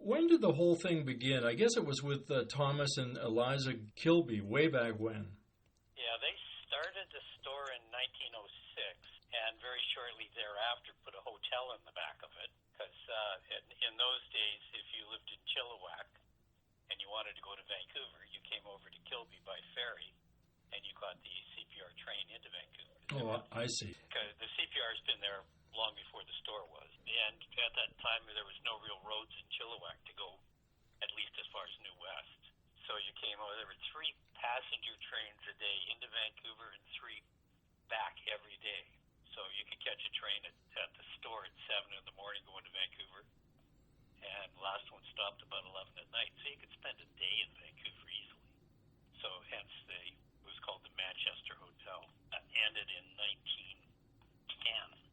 when did the whole thing begin? I guess it was with Thomas and Eliza Kilby way back when. Yeah, they started the store in 1906, and very shortly thereafter put a hotel in the back of it, because in those days, if you lived in Chilliwack and you wanted to go to Vancouver, you came over to Kilby by ferry, and you caught the CPR train into Vancouver. Oh, I see. Because the CPR has been there long before the store was. And at that time, there was no real roads in Chilliwack to go at least as far as New West. So you came over. There were 3 passenger trains a day into Vancouver and 3 back every day. So you could catch a train at the store at 7 in the morning going to Vancouver, and the last one stopped about 11 at night. So you could spend a day in Vancouver easily. So hence it was called the Manchester Hotel. That ended in 1910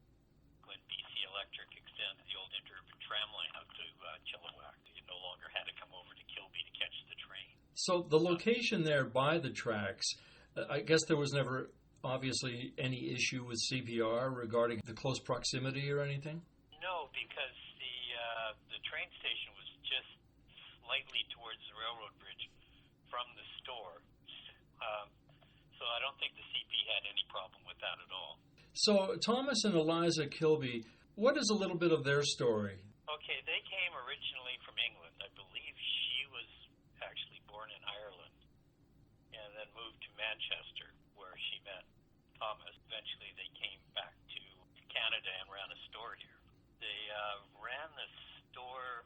when BC Electric extended the old interurban tram line out to Chilliwack. You no longer had to come over to Kilby to catch the train. So the location there by the tracks, I guess there was never obviously any issue with CPR regarding the close proximity or anything? No, because the train station was just slightly towards the railroad bridge from the store. So I don't think the CP had any problem with that at all. So Thomas and Eliza Kilby, what is a little bit of their story? Okay, they came originally from England. I believe she was actually born in Ireland and then moved to Manchester, where she met Thomas. Eventually they came back to Canada and ran a store here. They ran the store,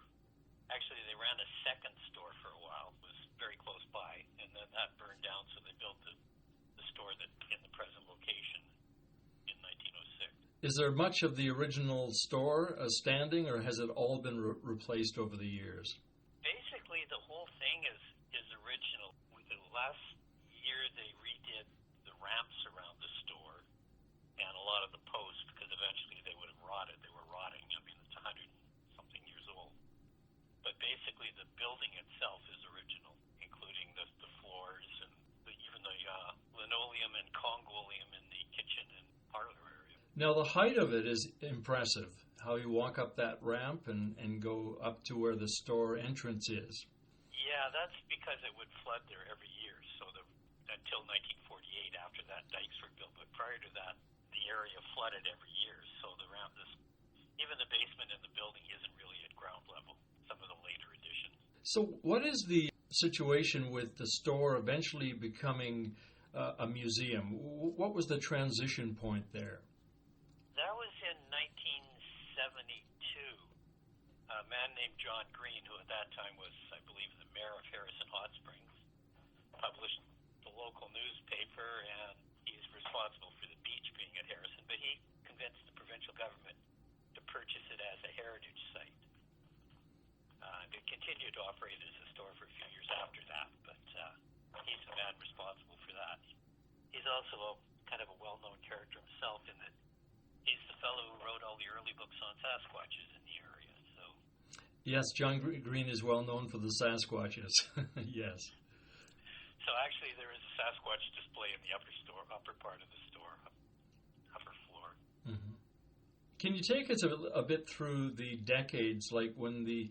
actually they ran a second store for a while. It was very close by, and then that burned down, so they built the store that in the present location in 1906. Is there much of the original store standing, or has it all been replaced over the years? Basically, the whole thing is original. The last year they redid the ramps around the store and a lot of the posts, because eventually they would have rotted. They were rotting. I mean, it's 100-something years old. But basically, the building itself is original, including the floors and even the linoleum and congoleum in the kitchen and parlor area. Now, the height of it is impressive, how you walk up that ramp and go up to where the store entrance is. Yeah, that's because it would flood there every year. So until 1948, after that, dikes were built. But prior to that, the area flooded every year. So the ramp, even the basement in the building isn't really at ground level, some of the later additions. So what is the situation with the store eventually becoming a museum? What was the transition point there? That was in 1972. A man named John Green, who at that time was, I believe, the mayor of Harrison Hot Springs, published the local newspaper, and he's responsible for the beach being at Harrison, but he convinced the provincial government to purchase it as a heritage site. It continued to operate as a store for a few years after that, but he's the man responsible for that. He's also kind of a well-known character himself in that he's the fellow who wrote all the early books on Sasquatches in the area. So yes, John Green is well known for the Sasquatches. Yes. So actually, there is a Sasquatch display in the upper part of the store, upper floor. Mm-hmm. Can you take us a bit through the decades, like when the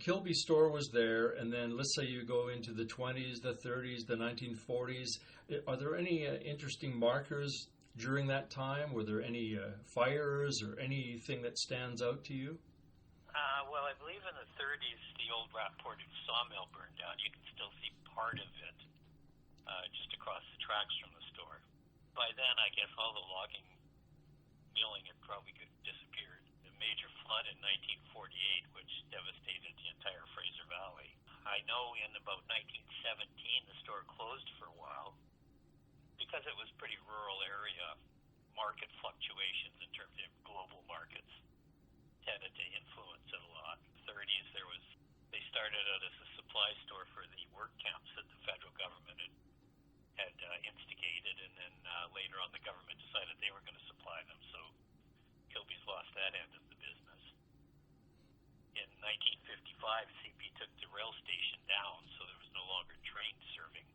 Kilby store was there, and then let's say you go into the 20s, the 30s, the 1940s. Are there any interesting markers during that time? Were there any fires or anything that stands out to you? Well, I believe in the 30s, the old Rat-Ported sawmill burned down. You can still see part of it just across the tracks from the store. By then, I guess all the logging, milling had probably disappeared. The major flood in 1948, which devastated the entire Fraser Valley. I know in about 1917, the store closed for a while because it was a pretty rural area. Market fluctuations in terms of global markets tended to influence it a lot. In the 30s, they started out as a supply store for the work camps that the federal government had instigated, and then later on the government decided they were going to supply them, so Kilby's lost that end of the business. In 1955, CP took the rail station down, so there was no longer train serving,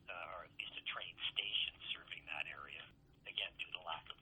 or at least a train station serving that area, again due to lack of